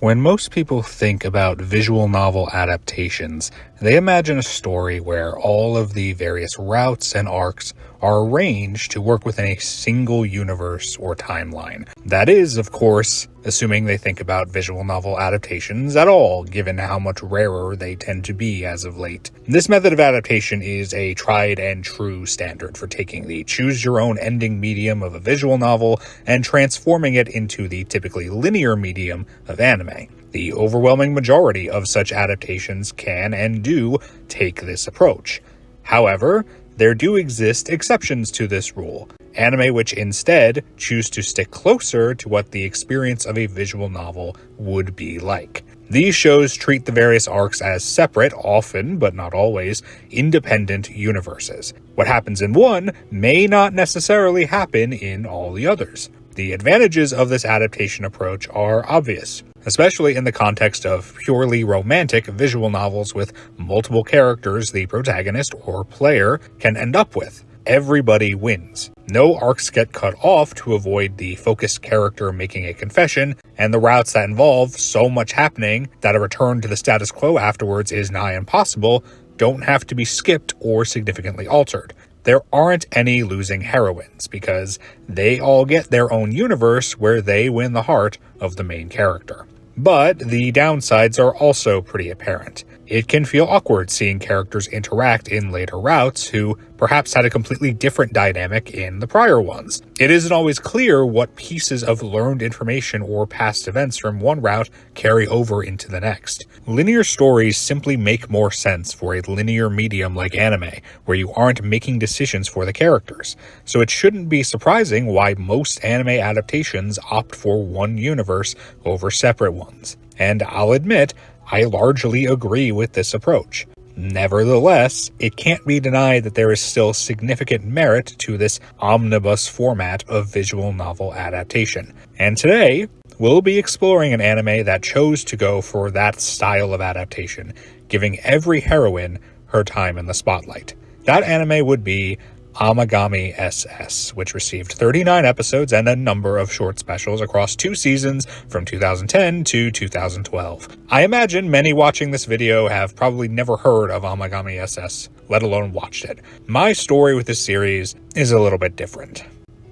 When most people think about visual novel adaptations, they imagine a story where all of the various routes and arcs are arranged to work within a single universe or timeline. That is, of course, assuming they think about visual novel adaptations at all, given how much rarer they tend to be as of late. This method of adaptation is a tried and true standard for taking the choose-your-own-ending medium of a visual novel and transforming it into the typically linear medium of anime. The overwhelming majority of such adaptations can and do take this approach. However, there do exist exceptions to this rule, anime which instead choose to stick closer to what the experience of a visual novel would be like. These shows treat the various arcs as separate, often, but not always, independent universes. What happens in one may not necessarily happen in all the others. The advantages of this adaptation approach are obvious, especially in the context of purely romantic visual novels with multiple characters the protagonist or player can end up with. Everybody wins. No arcs get cut off to avoid the focused character making a confession, and the routes that involve so much happening that a return to the status quo afterwards is nigh impossible don't have to be skipped or significantly altered. There aren't any losing heroines, because they all get their own universe where they win the heart of the main character. But the downsides are also pretty apparent. It can feel awkward seeing characters interact in later routes who perhaps had a completely different dynamic in the prior ones. It isn't always clear what pieces of learned information or past events from one route carry over into the next. Linear stories simply make more sense for a linear medium like anime, where you aren't making decisions for the characters. So it shouldn't be surprising why most anime adaptations opt for one universe over separate ones. And I'll admit, I largely agree with this approach. Nevertheless, it can't be denied that there is still significant merit to this omnibus format of visual novel adaptation. And today, we'll be exploring an anime that chose to go for that style of adaptation, giving every heroine her time in the spotlight. That anime would be Amagami SS, which received 39 episodes and a number of short specials across 2 seasons from 2010 to 2012. I imagine many watching this video have probably never heard of Amagami SS, let alone watched it. My story with this series is a little bit different.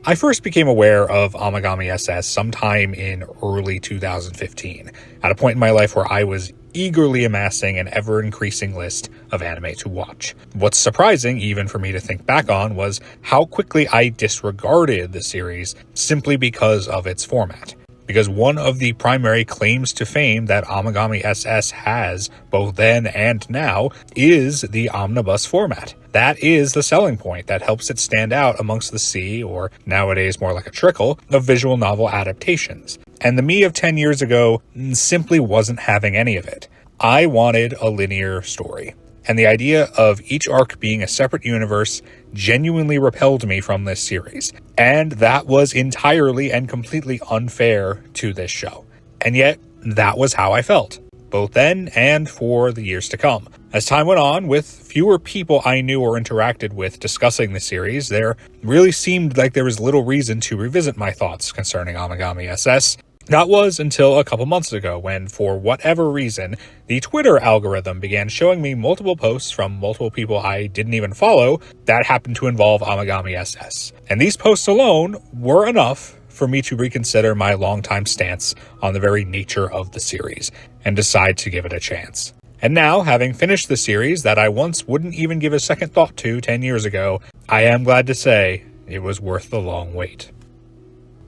I first became aware of Amagami SS sometime in early 2015, at a point in my life where I was eagerly amassing an ever-increasing list of anime to watch. What's surprising, even for me to think back on, was how quickly I disregarded the series simply because of its format. Because one of the primary claims to fame that Amagami SS has, both then and now, is the omnibus format. That is the selling point that helps it stand out amongst the sea, or nowadays more like a trickle, of visual novel adaptations. And the me of 10 years ago simply wasn't having any of it. I wanted a linear story. And the idea of each arc being a separate universe genuinely repelled me from this series. And that was entirely and completely unfair to this show. And yet, that was how I felt, both then and for the years to come. As time went on, with fewer people I knew or interacted with discussing the series, there really seemed like there was little reason to revisit my thoughts concerning Amagami SS. That was until a couple months ago when, for whatever reason, the Twitter algorithm began showing me multiple posts from multiple people I didn't even follow that happened to involve Amagami SS. And these posts alone were enough for me to reconsider my longtime stance on the very nature of the series and decide to give it a chance. And now, having finished the series that I once wouldn't even give a second thought to 10 years ago, I am glad to say it was worth the long wait.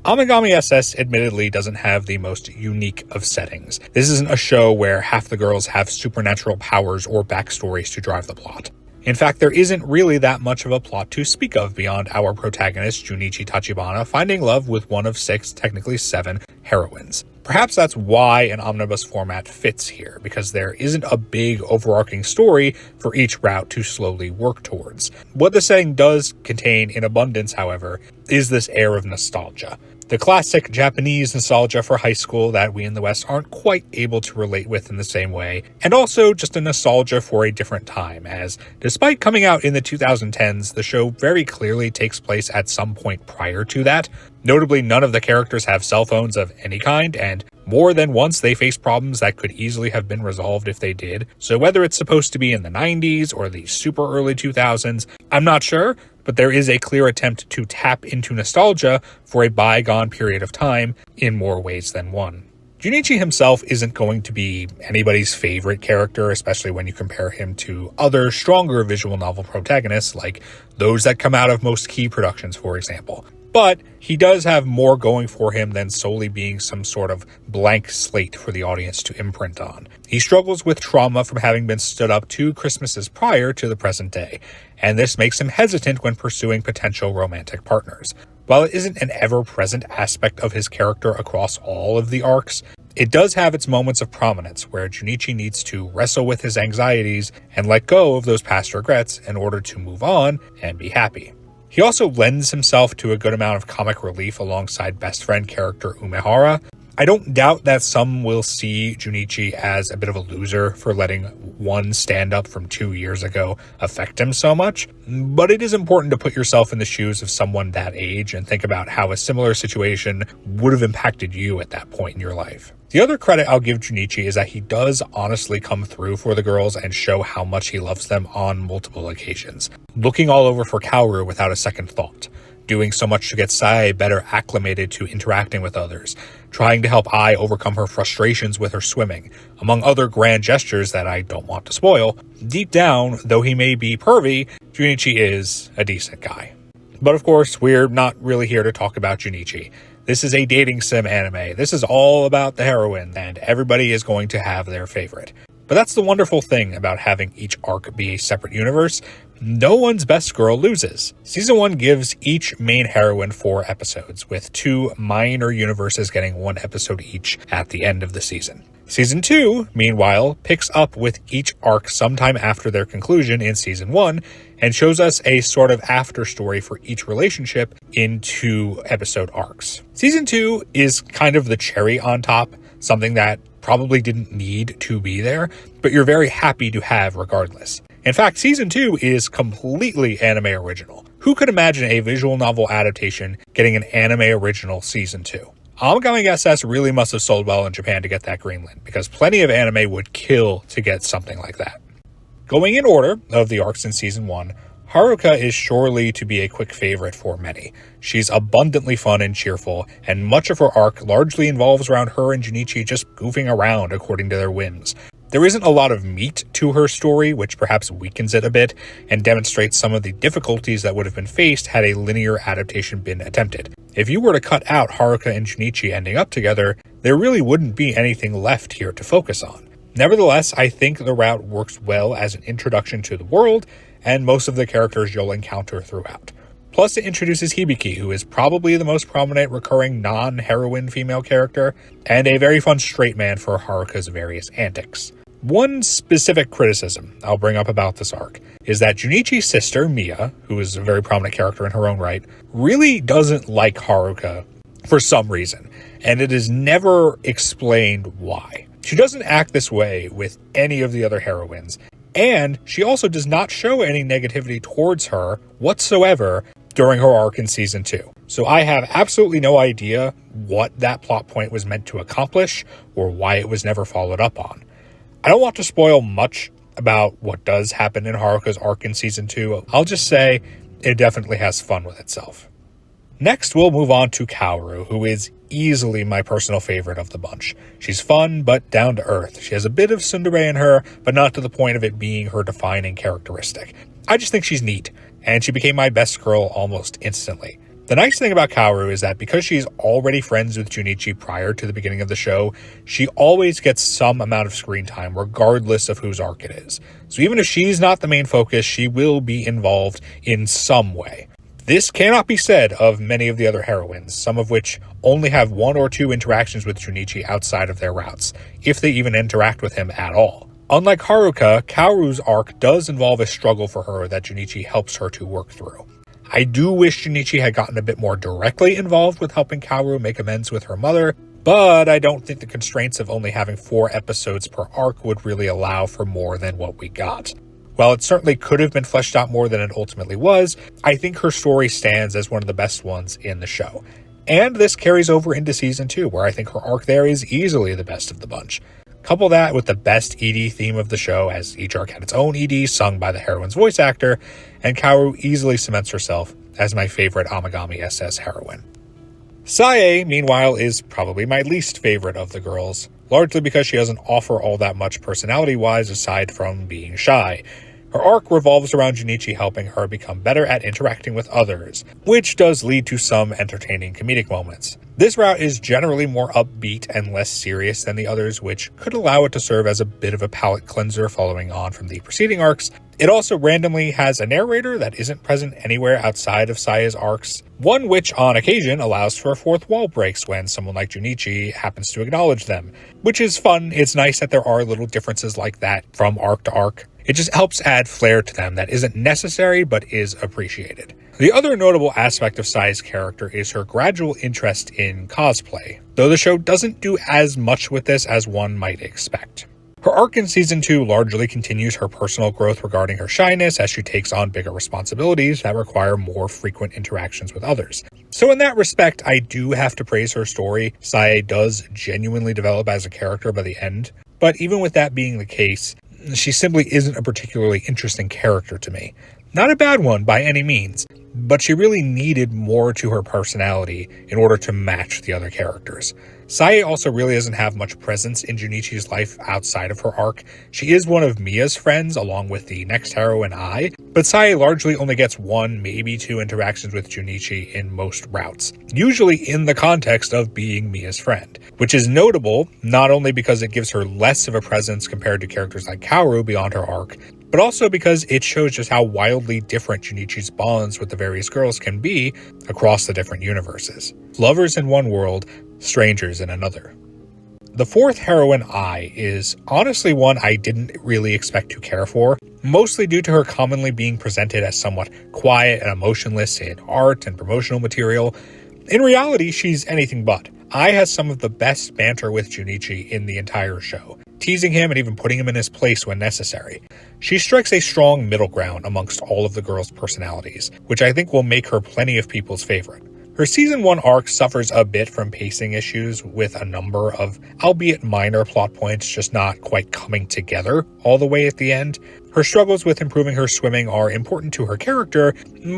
Amagami SS admittedly doesn't have the most unique of settings. This isn't a show where half the girls have supernatural powers or backstories to drive the plot. In fact, there isn't really that much of a plot to speak of beyond our protagonist, Junichi Tachibana, finding love with one of 6, technically 7, heroines. Perhaps that's why an omnibus format fits here, because there isn't a big overarching story for each route to slowly work towards. What the setting does contain in abundance, however, is this air of nostalgia. The classic Japanese nostalgia for high school that we in the West aren't quite able to relate with in the same way, and also just a nostalgia for a different time, as despite coming out in the 2010s, the show very clearly takes place at some point prior to that. Notably, none of the characters have cell phones of any kind, and more than once they face problems that could easily have been resolved if they did. So whether it's supposed to be in the 90s or the super early 2000s, I'm not sure, but there is a clear attempt to tap into nostalgia for a bygone period of time in more ways than one. Junichi himself isn't going to be anybody's favorite character, especially when you compare him to other stronger visual novel protagonists like those that come out of most key productions, for example. But he does have more going for him than solely being some sort of blank slate for the audience to imprint on. He struggles with trauma from having been stood up 2 Christmases prior to the present day, and this makes him hesitant when pursuing potential romantic partners. While it isn't an ever-present aspect of his character across all of the arcs, it does have its moments of prominence where Junichi needs to wrestle with his anxieties and let go of those past regrets in order to move on and be happy. He also lends himself to a good amount of comic relief alongside best friend character Umehara. I don't doubt that some will see Junichi as a bit of a loser for letting one stand-up from 2 years ago affect him so much, but it is important to put yourself in the shoes of someone that age and think about how a similar situation would have impacted you at that point in your life. The other credit I'll give Junichi is that he does honestly come through for the girls and show how much he loves them on multiple occasions. Looking all over for Kaoru without a second thought. Doing so much to get Sae better acclimated to interacting with others, trying to help Ai overcome her frustrations with her swimming, among other grand gestures that I don't want to spoil. Deep down, though he may be pervy, Junichi is a decent guy. But of course, we're not really here to talk about Junichi. This is a dating sim anime. This is all about the heroine, and everybody is going to have their favorite. But that's the wonderful thing about having each arc be a separate universe. No one's best girl loses. Season 1 gives each main heroine 4 episodes, with 2 minor universes getting 1 episode each at the end of the season. Season 2, meanwhile, picks up with each arc sometime after their conclusion in Season 1, and shows us a sort of after story for each relationship in 2 episode arcs. Season 2 is kind of the cherry on top, something that probably didn't need to be there, but you're very happy to have regardless. In fact, Season 2 is completely anime original. Who could imagine a visual novel adaptation getting an anime original Season 2? Amagami SS really must have sold well in Japan to get that greenlit, because plenty of anime would kill to get something like that. Going in order of the arcs in Season 1, Haruka is surely to be a quick favorite for many. She's abundantly fun and cheerful, and much of her arc largely involves around her and Junichi just goofing around according to their whims. There isn't a lot of meat to her story, which perhaps weakens it a bit, and demonstrates some of the difficulties that would have been faced had a linear adaptation been attempted. If you were to cut out Haruka and Junichi ending up together, there really wouldn't be anything left here to focus on. Nevertheless, I think the route works well as an introduction to the world, and most of the characters you'll encounter throughout. Plus, it introduces Hibiki, who is probably the most prominent recurring non-heroine female character, and a very fun straight man for Haruka's various antics. One specific criticism I'll bring up about this arc is that Junichi's sister, Mia, who is a very prominent character in her own right, really doesn't like Haruka for some reason, and it is never explained why. She doesn't act this way with any of the other heroines, and she also does not show any negativity towards her whatsoever during her arc in Season 2. So I have absolutely no idea what that plot point was meant to accomplish or why it was never followed up on. I don't want to spoil much about what does happen in Haruka's arc in Season 2. I'll just say it definitely has fun with itself. Next, we'll move on to Kaoru, who is easily my personal favorite of the bunch. She's fun, but down to earth. She has a bit of tsundere in her, but not to the point of it being her defining characteristic. I just think she's neat, and she became my best girl almost instantly. The nice thing about Kaoru is that because she's already friends with Junichi prior to the beginning of the show, she always gets some amount of screen time regardless of whose arc it is. So even if she's not the main focus, she will be involved in some way. This cannot be said of many of the other heroines, some of which only have 1 or 2 interactions with Junichi outside of their routes, if they even interact with him at all. Unlike Haruka, Kaoru's arc does involve a struggle for her that Junichi helps her to work through. I do wish Junichi had gotten a bit more directly involved with helping Kaoru make amends with her mother, but I don't think the constraints of only having 4 episodes per arc would really allow for more than what we got. While it certainly could have been fleshed out more than it ultimately was, I think her story stands as one of the best ones in the show. And this carries over into season 2, where I think her arc there is easily the best of the bunch. Couple that with the best ED theme of the show, as each arc had its own ED sung by the heroine's voice actor, and Kaoru easily cements herself as my favorite Amagami SS heroine. Sae, meanwhile, is probably my least favorite of the girls, largely because she doesn't offer all that much personality-wise aside from being shy. Her arc revolves around Junichi helping her become better at interacting with others, which does lead to some entertaining comedic moments. This route is generally more upbeat and less serious than the others, which could allow it to serve as a bit of a palate cleanser following on from the preceding arcs. It also randomly has a narrator that isn't present anywhere outside of Sae's arcs, one which on occasion allows for fourth wall breaks when someone like Junichi happens to acknowledge them, which is fun. It's nice that there are little differences like that from arc to arc. It just helps add flair to them that isn't necessary but is appreciated. The other notable aspect of Sae's character is her gradual interest in cosplay, though the show doesn't do as much with this as one might expect. Her arc in Season 2 largely continues her personal growth regarding her shyness as she takes on bigger responsibilities that require more frequent interactions with others. So in that respect, I do have to praise her story. Sae does genuinely develop as a character by the end, but even with that being the case, she simply isn't a particularly interesting character to me. Not a bad one by any means, but she really needed more to her personality in order to match the other characters. Sae also really doesn't have much presence in Junichi's life outside of her arc. She is one of Mia's friends along with the next heroine Ai, but Sae largely only gets 1, maybe 2 interactions with Junichi in most routes, usually in the context of being Mia's friend, which is notable not only because it gives her less of a presence compared to characters like Kaoru beyond her arc, but also because it shows just how wildly different Junichi's bonds with the various girls can be across the different universes. Lovers in one world, strangers in another. The 4th heroine, Ai, is honestly one I didn't really expect to care for, mostly due to her commonly being presented as somewhat quiet and emotionless in art and promotional material. In reality, she's anything but. Ai has some of the best banter with Junichi in the entire show, teasing him and even putting him in his place when necessary. She strikes a strong middle ground amongst all of the girls' personalities, which I think will make her plenty of people's favorite. Her Season 1 arc suffers a bit from pacing issues, with a number of, albeit minor, plot points just not quite coming together all the way at the end. Her struggles with improving her swimming are important to her character,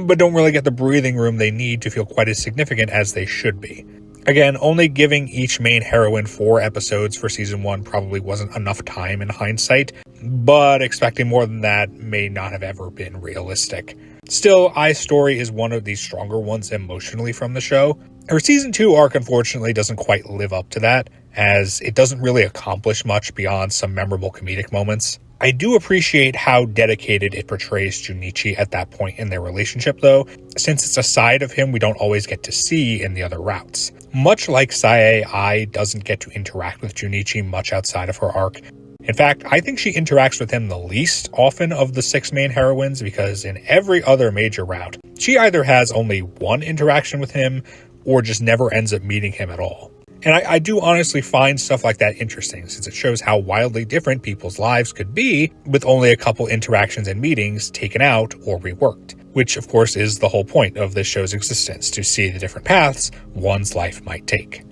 but don't really get the breathing room they need to feel quite as significant as they should be. Again, only giving each main heroine 4 episodes for Season 1 probably wasn't enough time in hindsight, but expecting more than that may not have ever been realistic. Still, Ai's story is one of the stronger ones emotionally from the show. Her Season 2 arc unfortunately doesn't quite live up to that, as it doesn't really accomplish much beyond some memorable comedic moments. I do appreciate how dedicated it portrays Junichi at that point in their relationship though, since it's a side of him we don't always get to see in the other routes. Much like Sae, Ai doesn't get to interact with Junichi much outside of her arc. In fact, I think she interacts with him the least often of the 6 main heroines, because in every other major route, she either has only 1 interaction with him or just never ends up meeting him at all. And I do honestly find stuff like that interesting, since it shows how wildly different people's lives could be with only a couple interactions and meetings taken out or reworked, which of course is the whole point of this show's existence, to see the different paths one's life might take.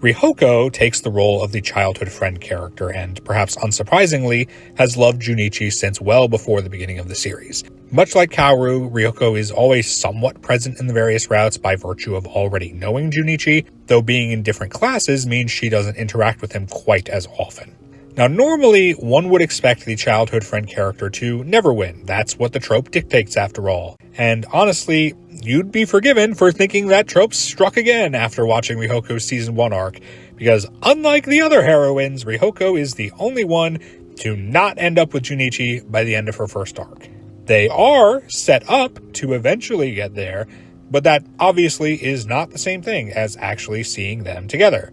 Rihoko takes the role of the childhood friend character and, perhaps unsurprisingly, has loved Junichi since well before the beginning of the series. Much like Kaoru, Rihoko is always somewhat present in the various routes by virtue of already knowing Junichi, though being in different classes means she doesn't interact with him quite as often. Now, normally, one would expect the childhood friend character to never win. That's what the trope dictates after all. And honestly, you'd be forgiven for thinking that trope struck again after watching Rihoko's Season 1 arc, because unlike the other heroines, Rihoko is the only one to not end up with Junichi by the end of her first arc. They are set up to eventually get there, but that obviously is not the same thing as actually seeing them together.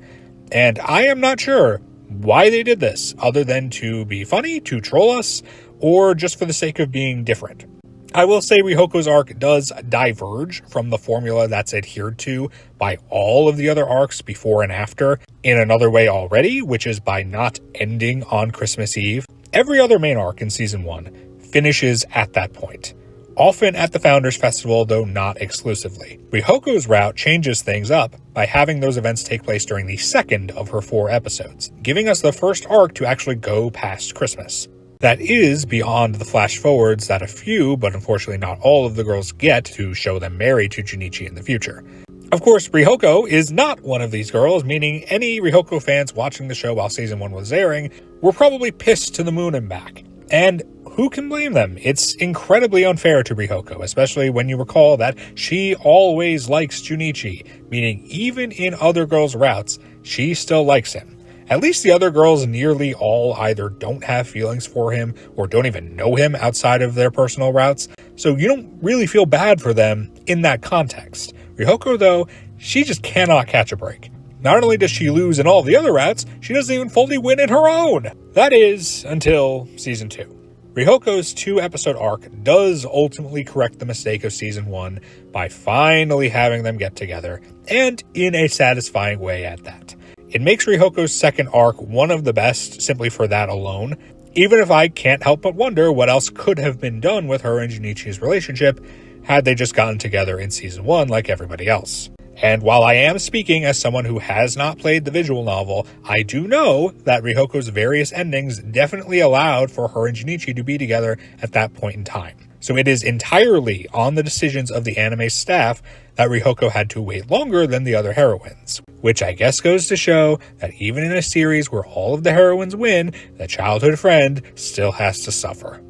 And I am not sure why they did this, other than to be funny, to troll us, or just for the sake of being different. I will say Rihoko's arc does diverge from the formula that's adhered to by all of the other arcs before and after in another way already, which is by not ending on Christmas Eve. Every other main arc in Season 1 finishes at that point. Often at the Founders Festival, though not exclusively. Rihoko's route changes things up by having those events take place during the second of her 4 episodes, giving us the first arc to actually go past Christmas. That is beyond the flash forwards that a few, but unfortunately not all of the girls get to show them married to Junichi in the future. Of course, Rihoko is not one of these girls, meaning any Rihoko fans watching the show while Season 1 was airing were probably pissed to the moon and back. And who can blame them? It's incredibly unfair to Rihoko, especially when you recall that she always likes Junichi, meaning even in other girls' routes, she still likes him. At least the other girls nearly all either don't have feelings for him or don't even know him outside of their personal routes, so you don't really feel bad for them in that context. Rihoko, though, she just cannot catch a break. Not only does she lose in all the other routes, she doesn't even fully win in her own. That is, until Season 2. Rihoko's 2-episode arc does ultimately correct the mistake of Season 1 by finally having them get together, and in a satisfying way at that. It makes Rihoko's second arc one of the best simply for that alone, even if I can't help but wonder what else could have been done with her and Junichi's relationship had they just gotten together in Season 1 like everybody else. And while I am speaking as someone who has not played the visual novel, I do know that Rihoko's various endings definitely allowed for her and Junichi to be together at that point in time. So it is entirely on the decisions of the anime staff that Rihoko had to wait longer than the other heroines, which I guess goes to show that even in a series where all of the heroines win, the childhood friend still has to suffer.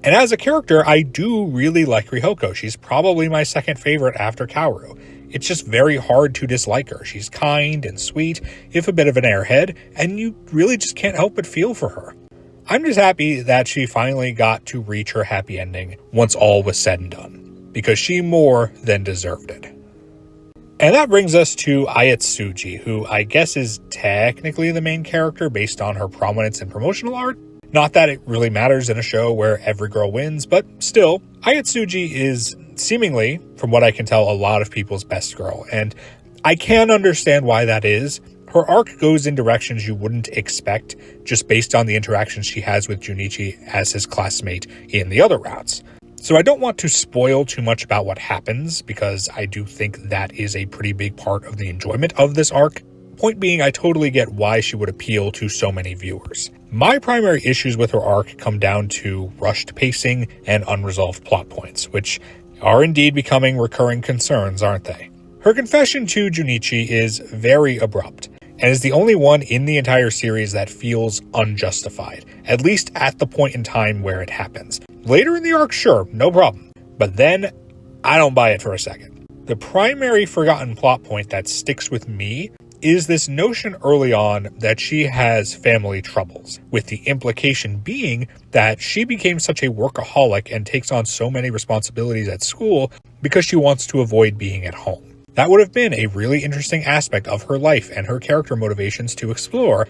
And as a character, I do really like Rihoko. She's probably my second favorite after Kaoru. It's just very hard to dislike her. She's kind and sweet, if a bit of an airhead, and you really just can't help but feel for her. I'm just happy that she finally got to reach her happy ending once all was said and done, because she more than deserved it. And that brings us to Ayatsuji, who I guess is technically the main character based on her prominence in promotional art. Not that it really matters in a show where every girl wins, but still, Ayatsuji is seemingly, from what I can tell, a lot of people's best girl, and I can understand why that is. Her arc goes in directions you wouldn't expect just based on the interactions she has with Junichi as his classmate in the other routes. So I don't want to spoil too much about what happens because I do think that is a pretty big part of the enjoyment of this arc. Point being, I totally get why she would appeal to so many viewers. My primary issues with her arc come down to rushed pacing and unresolved plot points, which are indeed becoming recurring concerns, aren't they? Her confession to Junichi is very abrupt, and is the only one in the entire series that feels unjustified, at least at the point in time where it happens. Later in the arc, sure, no problem, but then I don't buy it for a second. The primary forgotten plot point that sticks with me is this notion early on that she has family troubles, with the implication being that she became such a workaholic and takes on so many responsibilities at school because she wants to avoid being at home. That would have been a really interesting aspect of her life and her character motivations to explore,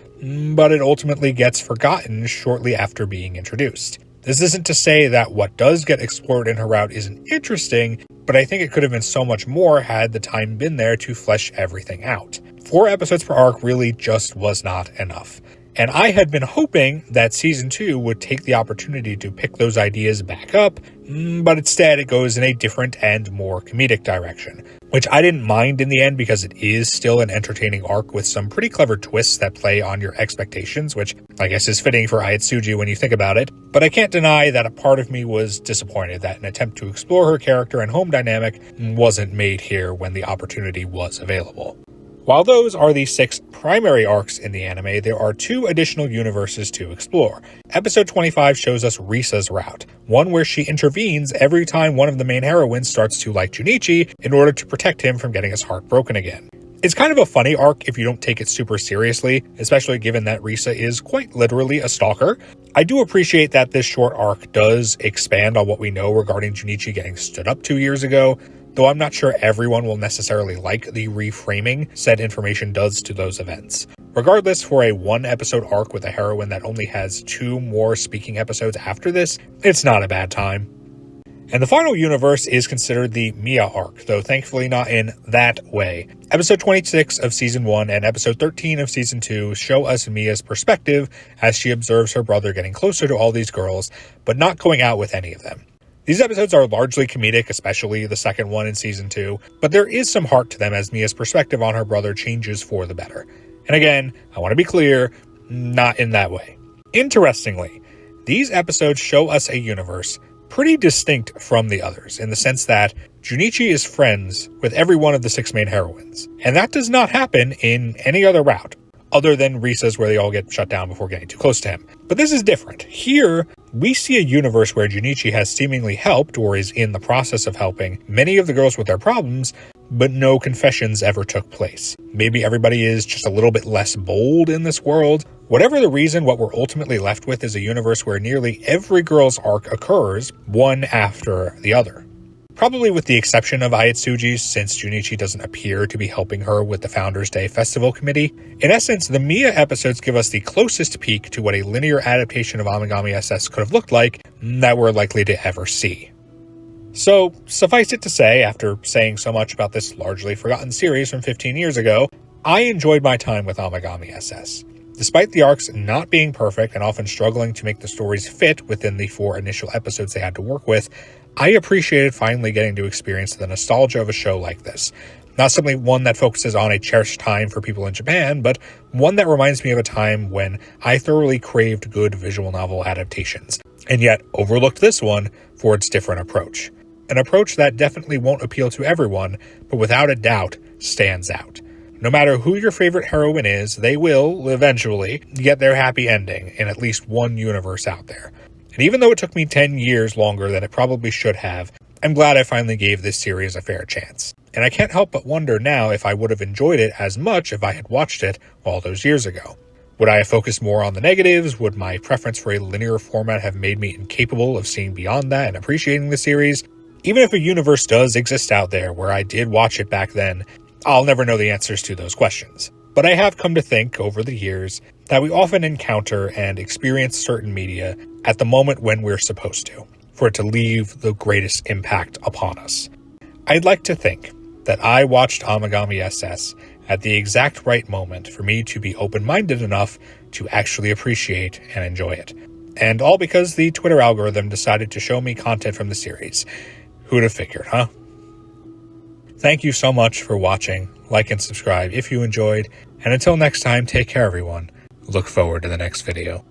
but it ultimately gets forgotten shortly after being introduced. This isn't to say that what does get explored in her route isn't interesting, but I think it could have been so much more had the time been there to flesh everything out. 4 episodes per arc really just was not enough. And I had been hoping that Season 2 would take the opportunity to pick those ideas back up, but instead it goes in a different and more comedic direction, which I didn't mind in the end because it is still an entertaining arc with some pretty clever twists that play on your expectations, which I guess is fitting for Ayatsuji when you think about it. But I can't deny that a part of me was disappointed that an attempt to explore her character and home dynamic wasn't made here when the opportunity was available. While those are the 6 primary arcs in the anime, there are 2 additional universes to explore. Episode 25 shows us Risa's route, one where she intervenes every time one of the main heroines starts to like Junichi in order to protect him from getting his heart broken again. It's kind of a funny arc if you don't take it super seriously, especially given that Risa is quite literally a stalker. I do appreciate that this short arc does expand on what we know regarding Junichi getting stood up 2 years ago, though I'm not sure everyone will necessarily like the reframing said information does to those events. Regardless, for a 1-episode arc with a heroine that only has 2 more speaking episodes after this, it's not a bad time. And the final universe is considered the Mia arc, though thankfully not in that way. Episode 26 of Season 1 and Episode 13 of Season 2 show us Mia's perspective as she observes her brother getting closer to all these girls, but not going out with any of them. These episodes are largely comedic, especially the second one in Season 2, but there is some heart to them as Mia's perspective on her brother changes for the better. And again, I want to be clear, not in that way. Interestingly, these episodes show us a universe pretty distinct from the others, in the sense that Junichi is friends with every one of the 6 main heroines, and that does not happen in any other route, other than Risa's where they all get shut down before getting too close to him. But this is different. Here, we see a universe where Junichi has seemingly helped, or is in the process of helping, many of the girls with their problems, but no confessions ever took place. Maybe everybody is just a little bit less bold in this world. Whatever the reason, what we're ultimately left with is a universe where nearly every girl's arc occurs, one after the other. Probably with the exception of Ayatsuji, since Junichi doesn't appear to be helping her with the Founders Day Festival Committee. In essence, the Mia episodes give us the closest peek to what a linear adaptation of Amagami SS could have looked like that we're likely to ever see. So, suffice it to say, after saying so much about this largely forgotten series from 15 years ago, I enjoyed my time with Amagami SS. Despite the arcs not being perfect and often struggling to make the stories fit within the 4 initial episodes they had to work with, I appreciated finally getting to experience the nostalgia of a show like this. Not simply one that focuses on a cherished time for people in Japan, but one that reminds me of a time when I thoroughly craved good visual novel adaptations, and yet overlooked this one for its different approach. An approach that definitely won't appeal to everyone, but without a doubt stands out. No matter who your favorite heroine is, they will, eventually, get their happy ending in at least one universe out there. And even though it took me 10 years longer than it probably should have, I'm glad I finally gave this series a fair chance. And I can't help but wonder now if I would have enjoyed it as much if I had watched it all those years ago. Would I have focused more on the negatives? Would my preference for a linear format have made me incapable of seeing beyond that and appreciating the series? Even if a universe does exist out there where I did watch it back then, I'll never know the answers to those questions. But I have come to think over the years that we often encounter and experience certain media at the moment when we're supposed to, for it to leave the greatest impact upon us. I'd like to think that I watched Amagami SS at the exact right moment for me to be open-minded enough to actually appreciate and enjoy it. And all because the Twitter algorithm decided to show me content from the series. Who'd have figured, huh? Thank you so much for watching. Like and subscribe if you enjoyed. And until next time, take care everyone. Look forward to the next video.